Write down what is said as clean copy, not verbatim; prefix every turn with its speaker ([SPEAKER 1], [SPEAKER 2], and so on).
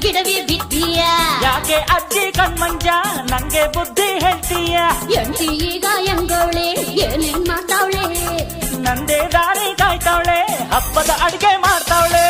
[SPEAKER 1] ಗಿಡವಿ ಬಿದ್ದೀಯ
[SPEAKER 2] ಯಾಕೆ ಅಜ್ಜಿ ಕಣ್ಮಂಜ ನಂಗೆ ಬುದ್ಧಿ ಹೇಳ್ತೀಯ
[SPEAKER 1] ಎಂಟಿ ಈಗ ಹೆಂಗವಳೆ ಏನೇನ್ ಮಾಡ್ತಾವಳೆ
[SPEAKER 2] ನಂದೇ ದಾರಿ ಕಾಯ್ತಾವಳೆ ಹಬ್ಬದ ಅಡ್ಗೆ ಮಾಡ್ತಾವಳೆ